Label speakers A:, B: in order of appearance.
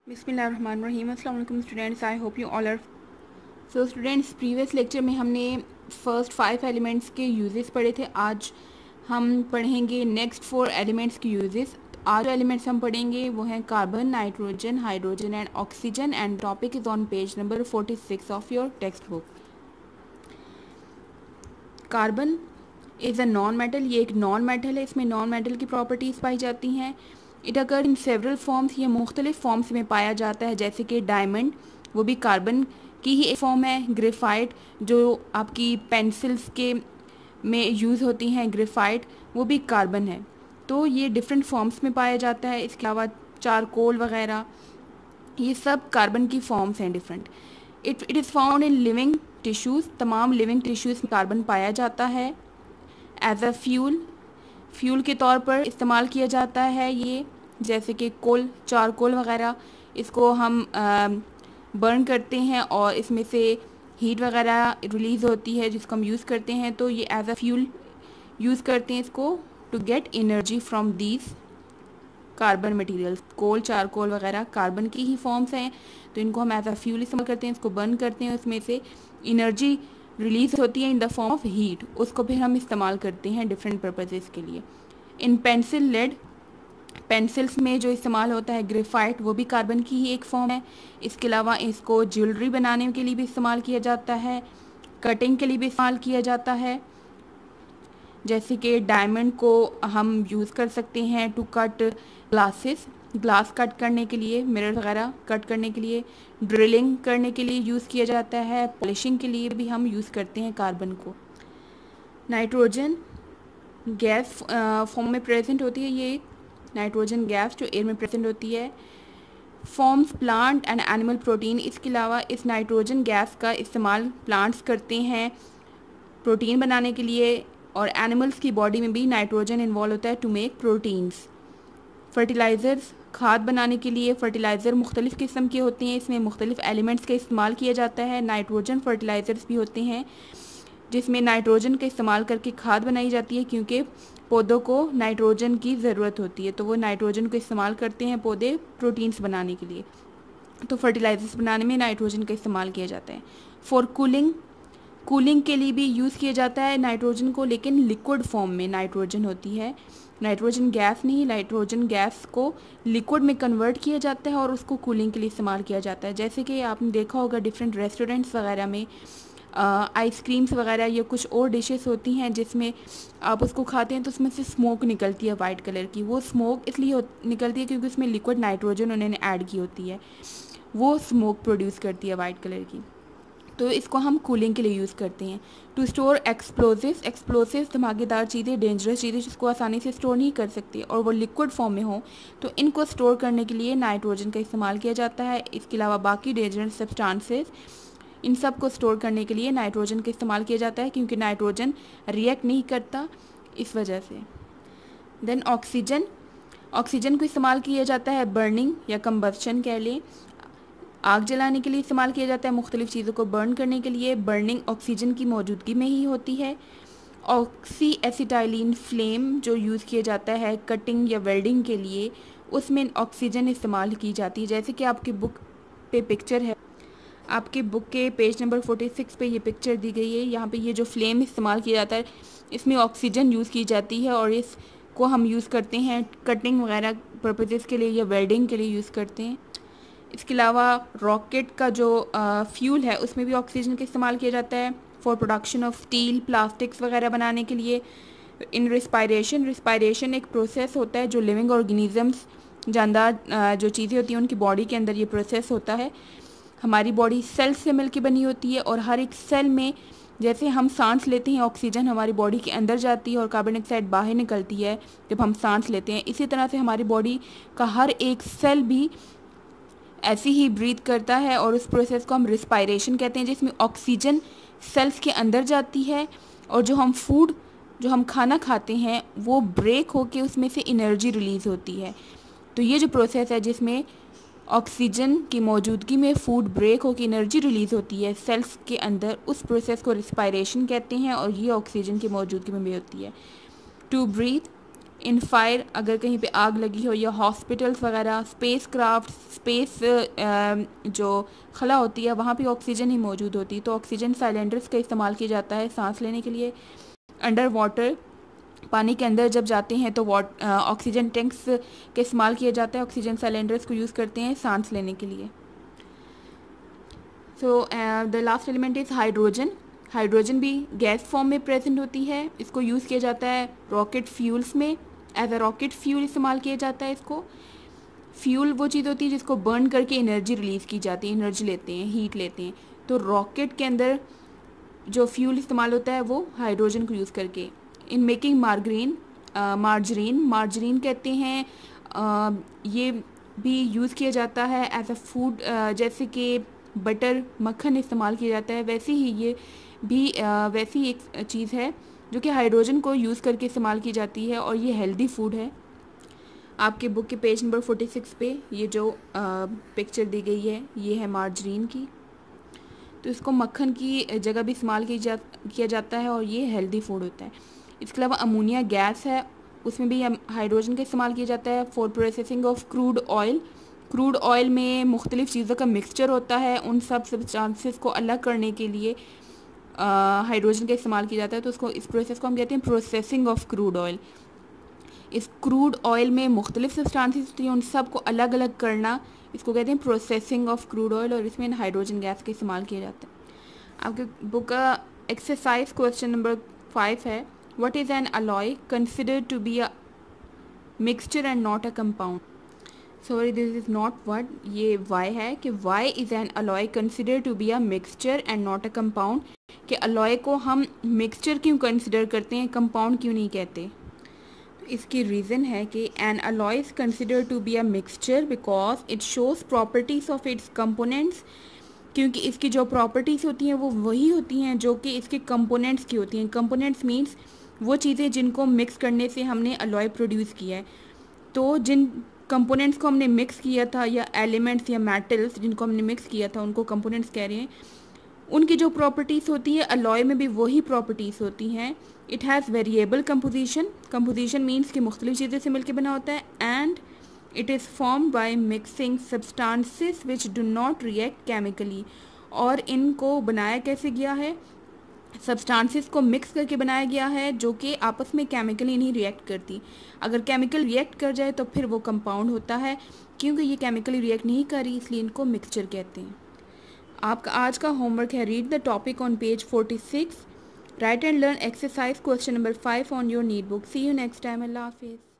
A: बिस्मिल्लाहिर्रहमानिर्रहीम। अस्सलाम वालेकुम students, I hope you all are. So students, previous lecture में हमने फर्स्ट 5 एलिमेंट्स के यूजेस पढ़े थे। आज हम पढ़ेंगे नेक्स्ट 4 एलिमेंट्स के यूजेस। आज जो एलिमेंट्स हम पढ़ेंगे वो हैं carbon, nitrogen, hydrogen and oxygen and topic is on page number 46 of your text book. Carbon is a non metal, ये एक नॉन मेटल है। इसमें नॉन मेटल की प्रॉपर्टीज़ पाई जाती हैं। It occur in several forms, ये मुख्तलिफ फॉर्म्स में पाया जाता है, जैसे कि डायमंड, वो भी कार्बन की ही एक फॉर्म है। ग्रेफाइट, जो आपकी पेंसिल्स के में यूज़ होती हैं, ग्रेफाइट, वो भी कार्बन है। तो ये डिफरेंट फॉर्म्स में पाया जाता है। इसके अलावा चारकोल वगैरह, ये सब कार्बन की फॉर्म्स हैं different. It is found in living tissues, तमाम लिविंग टिश्यूज़ में कार्बन पाया जाता है। एज अ फ्यूल के तौर पर इस्तेमाल किया जाता है ये, जैसे कि कोल, चारकोल वगैरह, इसको हम बर्न करते हैं और इसमें से हीट वगैरह रिलीज़ होती है जिसको हम यूज़ करते हैं। तो ये एज अ फ्यूल यूज़ करते हैं इसको to get energy from these carbon materials. Coal, charcoal वगैरह कार्बन की ही फॉर्म्स हैं, तो इनको हम एज अ फ्यूल इस्तेमाल करते हैं, इसको बर्न करते हैं, उसमें से एनर्जी रिलीज़ होती है in the form of heat. उसको फिर हम इस्तेमाल करते हैं डिफरेंट पर्पसेस के लिए। इन पेंसिल लेड, पेंसिल्स में जो इस्तेमाल होता है ग्रेफाइट, वो भी कार्बन की ही एक फॉर्म है। इसके अलावा इसको ज्वेलरी बनाने के लिए भी इस्तेमाल किया जाता है, कटिंग के लिए भी इस्तेमाल किया जाता है। जैसे कि डायमंड को हम यूज़ कर सकते हैं to cut glasses, glass cut करने के लिए, मिरर वगैरह कट करने के लिए, ड्रिलिंग करने के लिए यूज़ किया जाता है, पॉलिशिंग के लिए भी हम यूज़ करते हैं कार्बन को। नाइट्रोजन गैस फॉर्म में प्रेजेंट होती है, ये नाइट्रोजन गैस जो एयर में प्रेजेंट होती है। Forms plant and animal protein, इसके अलावा इस नाइट्रोजन गैस का इस्तेमाल प्लांट्स करते हैं प्रोटीन बनाने के लिए, और एनिमल्स की बॉडी में भी नाइट्रोजन इन्वॉल्व होता है टू मेक प्रोटीन्स। फर्टिलाइज़र्स, खाद बनाने के लिए फर्टिलाइज़र मुख्तलिफ़ किस्म के होते हैं, इसमें मुख्तलिफ़ एलिमेंट्स का इस्तेमाल किया जाता है। नाइट्रोजन फर्टिलाइज़र्स भी होते हैं जिसमें नाइट्रोजन का इस्तेमाल करके खाद बनाई जाती है, क्योंकि पौधों को नाइट्रोजन की ज़रूरत होती है, तो वो नाइट्रोजन को इस्तेमाल करते हैं पौधे प्रोटीन्स बनाने के लिए। तो फर्टिलाइज़र्स बनाने में नाइट्रोजन का इस्तेमाल किया जाता है। फॉर कूलिंग के लिए भी यूज़ किया जाता है नाइट्रोजन को, लेकिन लिक्विड फॉर्म में नाइट्रोजन होती है, नाइट्रोजन गैस नहीं। नाइट्रोजन गैस को लिक्विड में कन्वर्ट किया जाता है और उसको कूलिंग के लिए इस्तेमाल किया जाता है। जैसे कि आपने देखा होगा डिफरेंट रेस्टोरेंट्स वगैरह में आइसक्रीम्स वगैरह या कुछ और डिशेस होती हैं जिसमें आप उसको खाते हैं तो उसमें से स्मोक निकलती है वाइट कलर की। वो स्मोक इसलिए निकलती है क्योंकि उसमें लिक्विड नाइट्रोजन उन्होंने ऐड की होती है, वो स्मोक प्रोड्यूस करती है वाइट कलर की। तो इसको हम कूलिंग के लिए यूज़ करते हैं। टू स्टोर एक्सप्लोसिव्स धमाकेदार चीज़ें, डेंजरस चीज़ें जिसको आसानी से स्टोर नहीं कर सकती और वो लिक्विड फॉर्म में हो, तो इनको स्टोर करने के लिए नाइट्रोजन का इस्तेमाल किया जाता है। इसके अलावा बाकी डेंजरस सब्सटेंसेस, इन सब को स्टोर करने के लिए नाइट्रोजन का इस्तेमाल किया जाता है, क्योंकि नाइट्रोजन रिएक्ट नहीं करता इस वजह से। देन ऑक्सीजन को इस्तेमाल किया जाता है बर्निंग या कंबस्शन कह लें, आग जलाने के लिए इस्तेमाल किया जाता है, मुख्तलिफ़ चीज़ों को बर्न करने के लिए। बर्निंग ऑक्सीजन की मौजूदगी में ही होती है। ऑक्सी एसिटाइलिन फ्लेम जो यूज़ किया जाता है कटिंग या वेल्डिंग के लिए, उसमें ऑक्सीजन इस्तेमाल की जाती है। जैसे कि आपकी बुक पे पिक्चर है, आपके बुक के पेज नंबर 46 पे ये पिक्चर दी गई है। यहाँ पे ये जो फ्लेम इस्तेमाल किया जाता है इसमें ऑक्सीजन यूज़ की जाती है और इसको हम यूज़ करते हैं कटिंग वगैरह पर्पसेस के लिए या वेल्डिंग के लिए यूज़ करते हैं। इसके अलावा रॉकेट का जो फ्यूल है उसमें भी ऑक्सीजन का इस्तेमाल किया जाता है for production of steel, plastics वगैरह बनाने के लिए। इन रिस्पायरेशन एक प्रोसेस होता है जो लिविंग ऑर्गेनिजम्स, जानदार जो चीज़ें होती हैं उनकी बॉडी के अंदर ये प्रोसेस होता है। हमारी बॉडी सेल से मिलकर बनी होती है और हर एक सेल में, जैसे हम सांस लेते हैं ऑक्सीजन हमारी बॉडी के अंदर जाती है और कार्बन डाइऑक्साइड बाहर निकलती है जब हम सांस लेते हैं, इसी तरह से हमारी बॉडी का हर एक सेल भी ऐसे ही ब्रीथ करता है और उस प्रोसेस को हम रिस्पायरेशन कहते हैं, जिसमें ऑक्सीजन सेल्स के अंदर जाती है और जो हम खाना खाते हैं वो ब्रेक होके उसमें से एनर्जी रिलीज़ होती है। तो ये जो प्रोसेस है जिसमें ऑक्सीजन की मौजूदगी में फूड ब्रेक होकर एनर्जी रिलीज़ होती है सेल्स के अंदर, उस प्रोसेस को रिस्पायरेशन कहते हैं और ये ऑक्सीजन की मौजूदगी में भी होती है। टू ब्रीथ इन फायर, अगर कहीं पे आग लगी हो, या हॉस्पिटल्स वगैरह, स्पेस क्राफ्ट, स्पेस जो खला होती है वहाँ पे ऑक्सीजन ही मौजूद होती है, तो ऑक्सीजन सिलेंडर्स का इस्तेमाल किया जाता है सांस लेने के लिए। अंडर वाटर, पानी के अंदर जब जाते हैं तो ऑक्सीजन टैंक्स का इस्तेमाल किया जाता है, ऑक्सीजन सिलेंडर्स को यूज़ करते हैं सांस लेने के लिए। So the last element is hydrogen. Hydrogen भी गैस फॉर्म में प्रेजेंट होती है, इसको यूज़ किया जाता है रॉकेट फ्यूल्स में, एज अ रॉकेट फ्यूल इस्तेमाल किया जाता है इसको। फ्यूल वो चीज़ होती है जिसको बर्न करके एनर्जी रिलीज़ की जाती है, एनर्जी लेते हैं, हीट लेते हैं, तो रॉकेट के अंदर जो फ्यूल इस्तेमाल होता है वो हाइड्रोजन को यूज़ करके। इन मेकिंग मार्जरीन कहते हैं, ये भी यूज़ किया जाता है एज अ फूड, जैसे कि बटर, मक्खन इस्तेमाल किया जाता है, वैसे ही ये भी वैसी एक चीज़ है जो कि हाइड्रोजन को यूज़ करके इस्तेमाल की जाती है, और ये हेल्दी फूड है। आपके बुक के पेज नंबर 46 पे ये जो पिक्चर दी गई है ये है मार्जरीन की, तो इसको मक्खन की जगह भी इस्तेमाल किया जाता है, और ये हेल्दी फूड होता है। इसके अलावा अमोनिया गैस है, उसमें भी हाइड्रोजन का इस्तेमाल किया जाता है for processing of crude oil. Crude oil में मुख्तलिफ़ चीज़ों का मिक्सचर होता है, उन सब सब्सटेंसेस को अलग करने के लिए हाइड्रोजन का इस्तेमाल किया जाता है, तो उसको इस प्रोसेस को हम कहते हैं प्रोसेसिंग ऑफ क्रूड ऑयल। इस क्रूड ऑयल में मुख्तलिफ सब्सटेंसेस होती हैं, उन सब को अलग अलग करना, इसको कहते हैं प्रोसेसिंग ऑफ क्रूड ऑयल, और इसमें हाइड्रोजन गैस का इस्तेमाल किया जाता है। आपके बुक का एक्सरसाइज क्वेश्चन नंबर 5 है, what is an alloy considered to be a mixture and not a compound. Sorry, this is not what, ये वाई है कि why is an alloy consider to be a mixture and not a compound, कि alloy को हम mixture क्यों consider करते हैं, compound क्यों नहीं कहते। इसकी रीज़न है कि an alloy is consider to be a mixture because it shows properties of its components, क्योंकि इसकी जो प्रॉपर्टीज़ होती हैं वो वही होती हैं जो कि इसके कंपोनेंट्स की होती हैं। कंपोनेंट्स मीन्स वो चीज़ें जिनको मिक्स करने से हमने अलॉय प्रोड्यूस किया है, तो जिन कंपोनेंट्स को हमने मिक्स किया था, या एलिमेंट्स या मेटल्स जिनको हमने मिक्स किया था उनको कंपोनेंट्स कह रहे हैं, उनकी जो प्रॉपर्टीज़ होती है अलॉय में भी वही प्रॉपर्टीज़ होती हैं। It has variable composition, composition means कि मुख्तलिफ चीज़ों से मिलकर बना होता है, and it is formed by mixing substances which do not react chemically, और इनको बनाया कैसे गया है, सब्सटेंसेस को मिक्स करके बनाया गया है जो कि आपस में केमिकली नहीं रिएक्ट करती। अगर केमिकल रिएक्ट कर जाए तो फिर वो कंपाउंड होता है, क्योंकि ये केमिकली रिएक्ट नहीं कर रही इसलिए इनको मिक्सचर कहते हैं। आपका आज का होमवर्क है, read the topic on page 46, write and learn exercise question number 5 on your neat book. See you next time, अल्लाह हाफिज़।